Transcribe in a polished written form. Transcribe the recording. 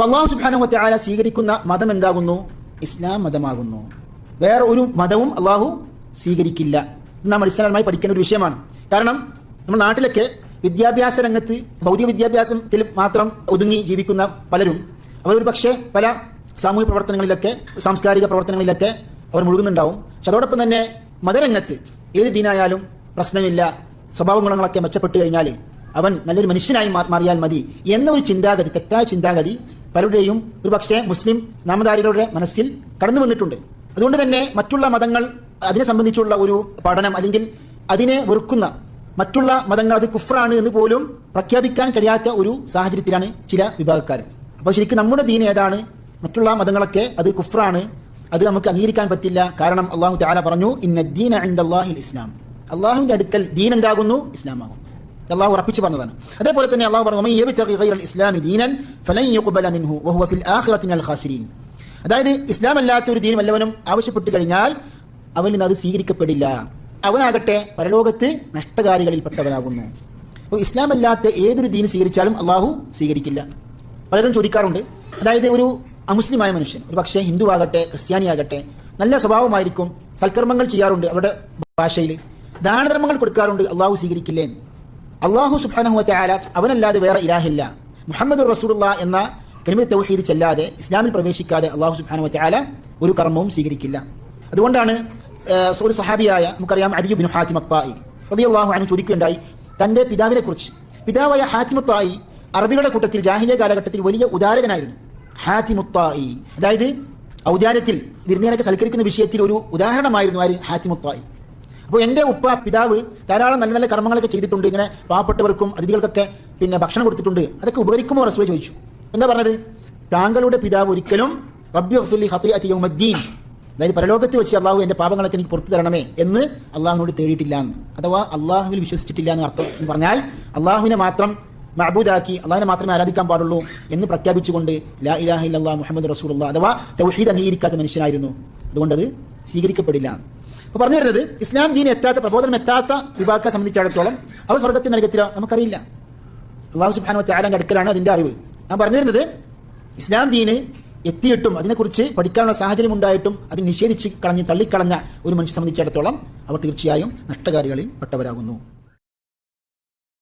അപ്പോൾ അല്ലാഹു സുബ്ഹാനഹു വ തആല സ്വീകരിക്കുന്ന മതം എന്താകുന്നു? ഇസ്ലാം മതമാകുന്നു. വേറെ ഒരു മതവും അല്ലാഹു സ്വീകരിക്കില്ല. നാം അടിസ്ഥാനമായി പഠിക്കേണ്ട ഒരു വിഷയമാണ്. കാരണം നമ്മുടെ നാട്ടിലൊക്കെ വിദ്യാഭ്യാസ രംഗത്ത് ഭൗതിക വിദ്യാഭ്യാസത്തിൽ മാത്രം ഒതുങ്ങി ജീവിക്കുന്ന പലരും അവരൊരു പക്ഷേ പല സാമൂഹിക പ്രവർത്തനങ്ങളിലൊക്കെ സാംസ്കാരിക പ്രവർത്തനങ്ങളിലൊക്കെ അവർ മുഴുകുന്നുണ്ടാവും. പക്ഷെ അതോടൊപ്പം തന്നെ മതരംഗത്ത് ഏത് ദീനായാലും പ്രശ്നമില്ല, സ്വഭാവ ഗുണങ്ങളൊക്കെ മെച്ചപ്പെട്ടു കഴിഞ്ഞാൽ അവൻ നല്ലൊരു മനുഷ്യനായി മാറിയാൽ മതി എന്നൊരു ചിന്താഗതി, തെറ്റായ ചിന്താഗതി പലരുടെയും ഒരു പക്ഷേ മുസ്ലിം നാമധാരികളുടെ മനസ്സിൽ കടന്നു വന്നിട്ടുണ്ട്. അതുകൊണ്ട് തന്നെ മറ്റുള്ള മതങ്ങൾ അതിനെ സംബന്ധിച്ചുള്ള ഒരു പഠനം അല്ലെങ്കിൽ അതിനെ വെറുക്കുന്ന മറ്റുള്ള മതങ്ങൾ അത് കുഫ്റാണ് എന്ന് പോലും പ്രഖ്യാപിക്കാൻ കഴിയാത്ത ഒരു സാഹചര്യത്തിലാണ് ചില വിഭാഗക്കാർ. അപ്പോൾ ശരിക്കും നമ്മുടെ ദീൻ ഏതാണ്? മറ്റുള്ള മതങ്ങളൊക്കെ അത് കുഫ്റാണ്, അത് നമുക്ക് അംഗീകരിക്കാൻ പറ്റില്ല. കാരണം അല്ലാഹു തആല പറഞ്ഞു, ഇന്ന ദീന ഇൻദല്ലാഹിൽ ഇസ്ലാം. അല്ലാഹുവിന്റെ അടുക്കൽ ദീൻ എന്താകുന്നു? ഇസ്ലാമാകുന്നു. അല്ലാഹു ഉറപ്പിച്ചു പറഞ്ഞതാണ്. അതേപോലെ തന്നെ അല്ലാഹു പറഞ്ഞു, മൻ യബ്തഗി ഗൈറൽ ഇസ്ലാമി ദീനൻ ഫലൻ യുഖ്ബല മിൻഹു വഹുവ ഫിൽ ആഖിറതി മിനൽ ഖാസിരീൻ. അതായത് ഇസ്ലാം അല്ലാത്ത ഒരു ദീൻ വല്ലവനും ആവശ്യപ്പെട്ടു കഴിഞ്ഞാൽ അവനിൽ നിന്ന് അത് സ്വീകരിക്കപ്പെടില്ല, അവനാകട്ടെ പരലോകത്ത് നഷ്ടകാരികളിൽപ്പെട്ടവനാകുന്നു. അപ്പോൾ ഇസ്ലാം അല്ലാത്ത ഏതൊരു ദീൻ സ്വീകരിച്ചാലും അള്ളാഹു സ്വീകരിക്കില്ല. പലരും ചോദിക്കാറുണ്ട്, അതായത് ഒരു അമുസ്ലിമായ മനുഷ്യൻ, ഒരു പക്ഷേ ഹിന്ദുവാകട്ടെ ക്രിസ്ത്യാനിയാകട്ടെ, നല്ല സ്വഭാവമായിരിക്കും, സൽക്കർമ്മങ്ങൾ ചെയ്യാറുണ്ട്, അവരുടെ ഭാഷയിൽ ദാനധർമ്മങ്ങൾ കൊടുക്കാറുണ്ട്, അള്ളാഹു സ്വീകരിക്കില്ലേ? അള്ളാഹു സുബ്ഹാനഹു വ തആല അവനല്ലാതെ വേറെ ഇലാഹില്ല, മുഹമ്മദുർ റസൂലുള്ളാഹ് എന്ന കലിമത്ത് തൗഹീദ് ചെല്ലാതെ ഇസ്ലാമിൽ പ്രവേശിക്കാതെ അള്ളാഹു സുബ്ഹാനഹു വ തആല ഒരു കർമ്മവും സ്വീകരിക്കില്ല. അതുകൊണ്ടാണ് ഒരു സഹാബിയായ നമുക്കറിയാം അദി ഇബ്നു ഹാത്തിം അത്തായി റളിയല്ലാഹു അൻഹു ചോദിക്കുകയുണ്ടായി തന്റെ പിതാവിനെ കുറിച്ച്. പിതാവായ ഹാത്തിം അത്തായി അറബികളുടെ കൂട്ടത്തിൽ ജാഹിലിയ കാലഘട്ടത്തിൽ വലിയ ഉദാരകനായിരുന്നു. ഹാത്തിം അത്തായി, അതായത് ഔദാര്യത്തിൽ വിരുന്നിനൊക്കെ സൽക്കരിക്കുന്ന വിഷയത്തിൽ ഒരു ഉദാഹരണമായിരുന്നു ആര്? ഹാത്തിം അത്തായി. അപ്പോൾ എൻ്റെ പിതാവ് ധാരാളം നല്ല നല്ല കർമ്മങ്ങളൊക്കെ ചെയ്തിട്ടുണ്ട്, ഇങ്ങനെ പാവപ്പെട്ടവർക്കും അതിഥികൾക്കൊക്കെ പിന്നെ ഭക്ഷണം കൊടുത്തിട്ടുണ്ട്, അതൊക്കെ ഉപകരിക്കുമോ? റസൂൽ ചോദിച്ചു. എന്താ പറഞ്ഞത്? താങ്കളുടെ പിതാവ് ഒരിക്കലും റബ്ബി ഗ്ഫിർലി ഖതീഅതി യൗമദ്ദീൻ, അതായത് പരലോകത്ത് വെച്ച് അള്ളാഹു എൻ്റെ പാപങ്ങളൊക്കെ എനിക്ക് പുറത്തു തരണമേ എന്ന് അള്ളാഹുവിനോട് തേടിയിട്ടില്ല എന്ന്. അഥവാ അള്ളാഹുവിൽ വിശ്വസിച്ചിട്ടില്ല എന്ന് അർത്ഥം. എന്ന് പറഞ്ഞാൽ അള്ളാഹുവിനെ മാത്രം മഅബൂദാക്കി അള്ളാഹിനെ മാത്രമേ ആരാധിക്കാൻ പാടുള്ളൂ എന്ന് പ്രഖ്യാപിച്ചുകൊണ്ട് ലാ ഇലാഹ ഇല്ലല്ലാഹ് മുഹമ്മദ് റസൂലുള്ളാഹ് അഥവാ തൗഹീദ് അംഗീകരിക്കാത്ത മനുഷ്യനായിരുന്നു. അതുകൊണ്ട് അത് സ്വീകരിക്കപ്പെടില്ല. അപ്പോൾ പറഞ്ഞു വരുന്നത്, ഇസ്ലാം ദീൻ എത്താത്ത, പ്രബോധനം എത്താത്ത വിഭാഗത്തെ സംബന്ധിച്ചിടത്തോളം അവർ സ്വർഗത്തിൽ നരകത്തിലോ നമുക്കറിയില്ല. അല്ലാഹു സുബ്ഹാനഹു വ തആലയുടെ അടുക്കലാണ് അതിൻ്റെ അറിവ്. ഞാൻ പറഞ്ഞു വരുന്നത്, ഇസ്ലാം ദീന് എത്തിയിട്ടും അതിനെക്കുറിച്ച് പഠിക്കാനുള്ള സാഹചര്യം ഉണ്ടായിട്ടും അത് നിഷേധിച്ച് തള്ളിക്കളഞ്ഞ ഒരു മനുഷ്യനെ സംബന്ധിച്ചിടത്തോളം അവർ തീർച്ചയായും നഷ്ടകാരികളിൽ പെട്ടവരാകുന്നു.